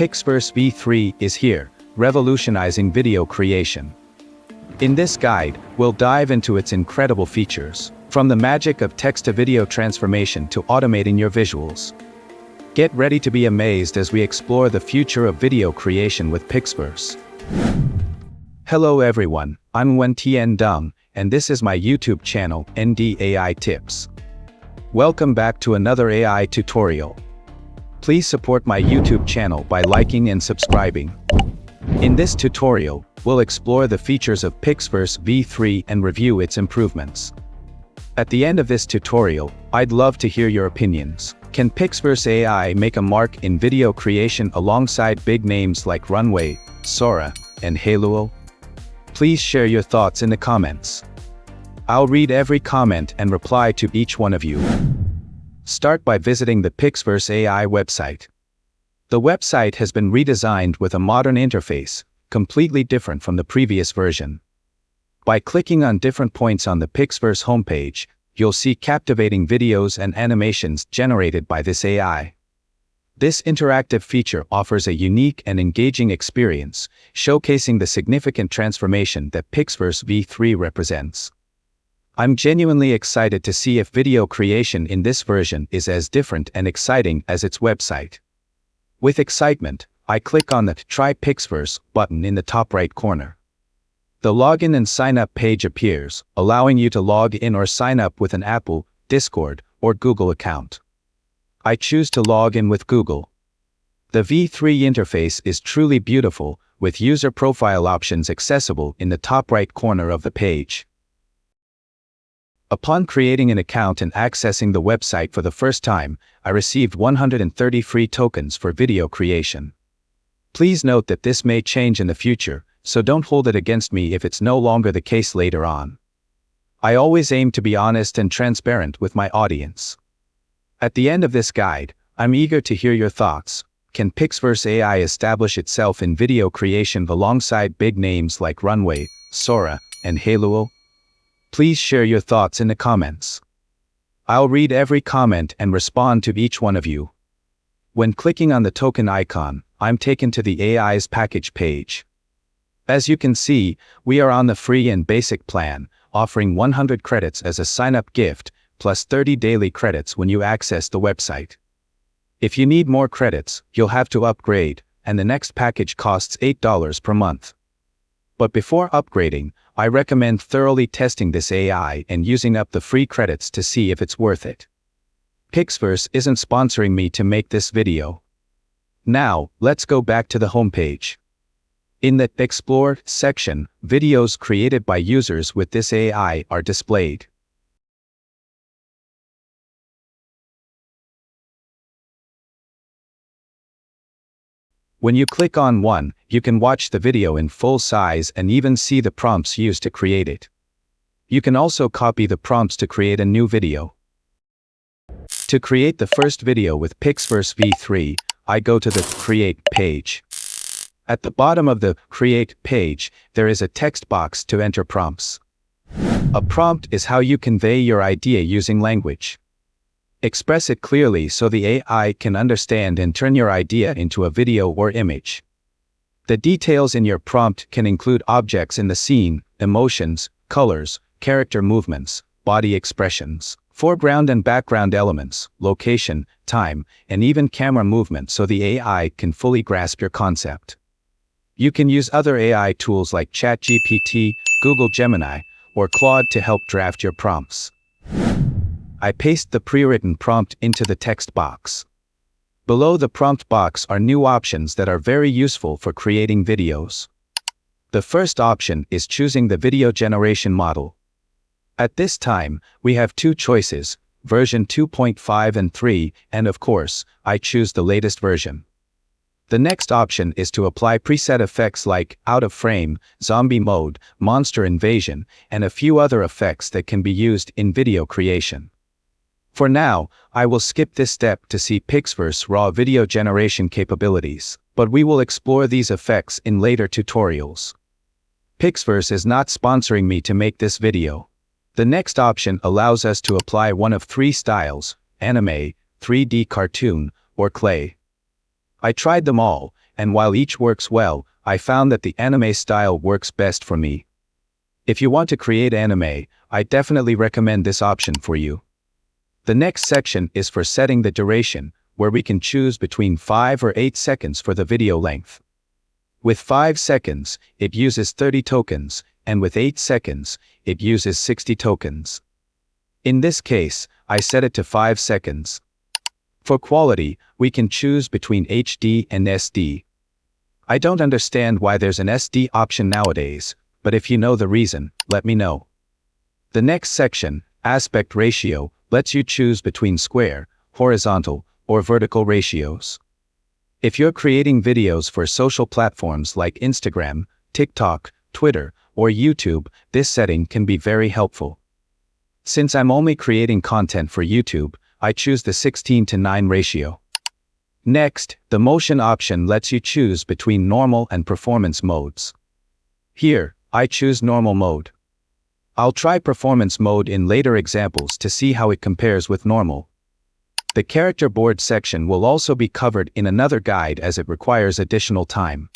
PixVerse V3 is here, revolutionizing video creation. In this guide, we'll dive into its incredible features, from the magic of text-to-video transformation to automating your visuals. Get ready to be amazed as we explore the future of video creation with PixVerse. Hello everyone, I'm unwanted, and this is my YouTube channel, AI Tips. Welcome back to another AI tutorial. Please support my YouTube channel by liking and subscribing. In this tutorial, we'll explore the features of PixVerse V3 and review its improvements. At the end of this tutorial, I'd love to hear your opinions. Can PixVerse AI make a mark in video creation alongside big names like Runway, Sora, and Halo? Please share your thoughts in the comments. I'll read every comment and reply to each one of you. Start by visiting the PixVerse AI website. The website has been redesigned with a modern interface, completely different from the previous version. By clicking on different points on the PixVerse homepage, you'll see captivating videos and animations generated by this AI. This interactive feature offers a unique and engaging experience, showcasing the significant transformation that PixVerse V3 represents. I'm genuinely excited to see if video creation in this version is as different and exciting as its website. With excitement, I click on the Try PixVerse button in the top right corner. The Login and Sign Up page appears, allowing you to log in or sign up with an Apple, Discord, or Google account. I choose to log in with Google. The V3 interface is truly beautiful, with user profile options accessible in the top right corner of the page. Upon creating an account and accessing the website for the first time, I received 130 free tokens for video creation. Please note that this may change in the future, so don't hold it against me if it's no longer the case later on. I always aim to be honest and transparent with my audience. At the end of this guide, I'm eager to hear your thoughts. Can PixVerse AI establish itself in video creation alongside big names like Runway, Sora, and Halo? Please share your thoughts in the comments. I'll read every comment and respond to each one of you. When clicking on the token icon, I'm taken to the AI's package page. As you can see, we are on the free and basic plan, offering 100 credits as a sign-up gift, plus 30 daily credits when you access the website. If you need more credits, you'll have to upgrade, and the next package costs $8 per month. But before upgrading, I recommend thoroughly testing this AI and using up the free credits to see if it's worth it. PixVerse isn't sponsoring me to make this video. Now, let's go back to the homepage. In the Explore section, videos created by users with this AI are displayed. When you click on one, you can watch the video in full size and even see the prompts used to create it. You can also copy the prompts to create a new video. To create the first video with PixVerse V3, I go to the Create page. At the bottom of the Create page, there is a text box to enter prompts. A prompt is how you convey your idea using language. Express it clearly so the AI can understand and turn your idea into a video or image. The details in your prompt can include objects in the scene, emotions, colors, character movements, body expressions, foreground and background elements, location, time, and even camera movement so the AI can fully grasp your concept. You can use other AI tools like ChatGPT, Google Gemini, or Claude to help draft your prompts. I paste the pre-written prompt into the text box. Below the prompt box are new options that are very useful for creating videos. The first option is choosing the video generation model. At this time, we have two choices, version 2.5 and 3, and of course, I choose the latest version. The next option is to apply preset effects like out of frame, zombie mode, monster invasion, and a few other effects that can be used in video creation. For now, I will skip this step to see PixVerse raw video generation capabilities, but we will explore these effects in later tutorials. PixVerse is not sponsoring me to make this video. The next option allows us to apply one of three styles: anime, 3D cartoon, or clay. I tried them all, and while each works well, I found that the anime style works best for me. If you want to create anime, I definitely recommend this option for you. The next section is for setting the duration, where we can choose between 5 or 8 seconds for the video length. With 5 seconds, it uses 30 tokens, and with 8 seconds, it uses 60 tokens. In this case, I set it to 5 seconds. For quality, we can choose between HD and SD. I don't understand why there's an SD option nowadays, but if you know the reason, let me know. The next section, aspect ratio, lets you choose between square, horizontal, or vertical ratios. If you're creating videos for social platforms like Instagram, TikTok, Twitter, or YouTube, this setting can be very helpful. Since I'm only creating content for YouTube, I choose the 16:9 ratio. Next, the motion option lets you choose between normal and performance modes. Here, I choose normal mode. I'll try performance mode in later examples to see how it compares with normal. The character board section will also be covered in another guide as it requires additional time.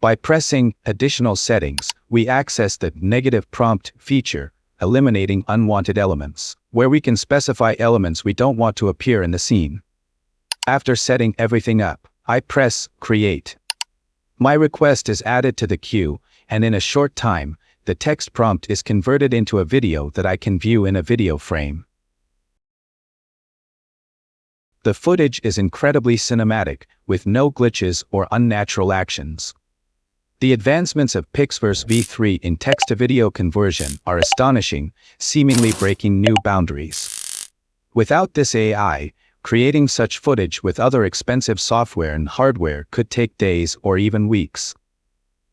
By pressing Additional Settings, we access the Negative Prompt feature, eliminating unwanted elements, where we can specify elements we don't want to appear in the scene. After setting everything up, I press Create. My request is added to the queue, and in a short time, the text prompt is converted into a video that I can view in a video frame. The footage is incredibly cinematic, with no glitches or unnatural actions. The advancements of PixVerse V3 in text-to-video conversion are astonishing, seemingly breaking new boundaries. Without this AI, creating such footage with other expensive software and hardware could take days or even weeks.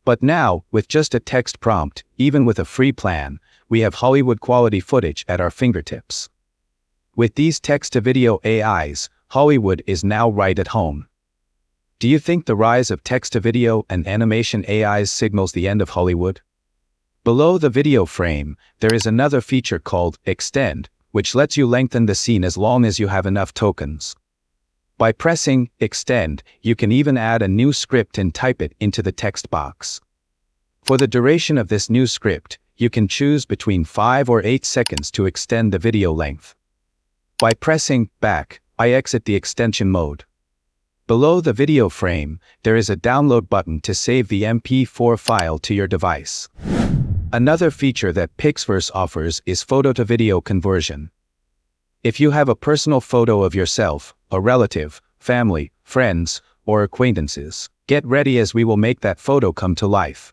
But now, with just a text prompt, even with a free plan, we have Hollywood-quality footage at our fingertips. With these text-to-video AIs, Hollywood is now right at home. Do you think the rise of text-to-video and animation AIs signals the end of Hollywood? Below the video frame, there is another feature called Extend, which lets you lengthen the scene as long as you have enough tokens. By pressing Extend, you can even add a new script and type it into the text box. For the duration of this new script, you can choose between 5 or 8 seconds to extend the video length. By pressing Back, I exit the extension mode. Below the video frame, there is a download button to save the MP4 file to your device. Another feature that PixVerse offers is photo-to-video conversion. If you have a personal photo of yourself, a relative, family, friends, or acquaintances, get ready as we will make that photo come to life.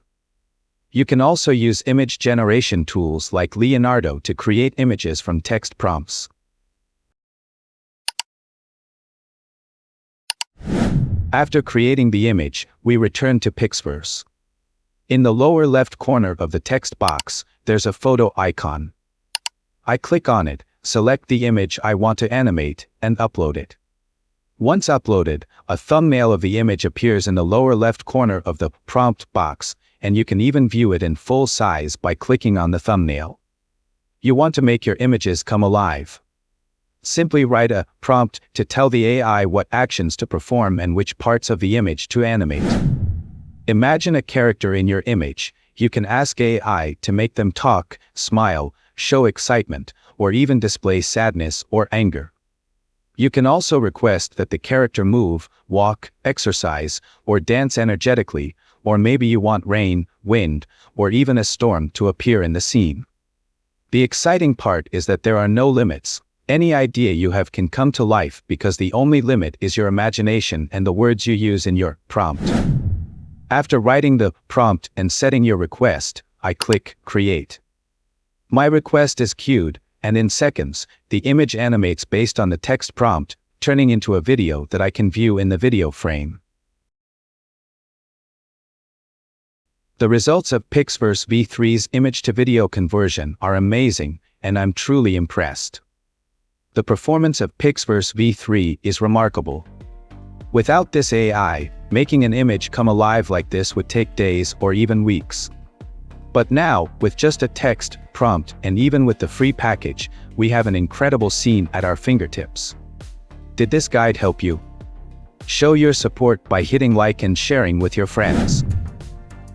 You can also use image generation tools like Leonardo to create images from text prompts. After creating the image, we return to PixVerse. In the lower left corner of the text box, there's a photo icon. I click on it, select the image I want to animate, and upload it. Once uploaded, a thumbnail of the image appears in the lower left corner of the prompt box, and you can even view it in full size by clicking on the thumbnail. You want to make your images come alive. Simply write a prompt to tell the AI what actions to perform and which parts of the image to animate. Imagine a character in your image. You can ask AI to make them talk, smile, show excitement, or even display sadness or anger. You can also request that the character move, walk, exercise, or dance energetically, or maybe you want rain, wind, or even a storm to appear in the scene. The exciting part is that there are no limits. Any idea you have can come to life because the only limit is your imagination and the words you use in your prompt. After writing the prompt and setting your request, I click Create. My request is queued, and in seconds, the image animates based on the text prompt, turning into a video that I can view in the video frame. The results of PixVerse V3's image-to-video conversion are amazing, and I'm truly impressed. The performance of PixVerse V3 is remarkable. Without this AI, making an image come alive like this would take days or even weeks. But now, with just a text prompt and even with the free package, we have an incredible scene at our fingertips. Did this guide help you? Show your support by hitting like and sharing with your friends.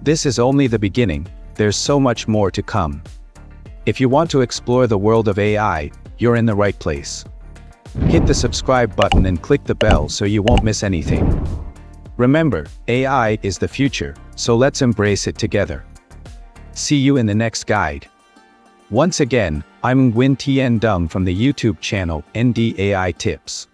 This is only the beginning, there's so much more to come. If you want to explore the world of AI, you're in the right place. Hit the subscribe button and click the bell so you won't miss anything. Remember, AI is the future, so let's embrace it together. See you in the next guide. Once again, I'm Nguyen Tien Dung from the YouTube channel ND AI Tips.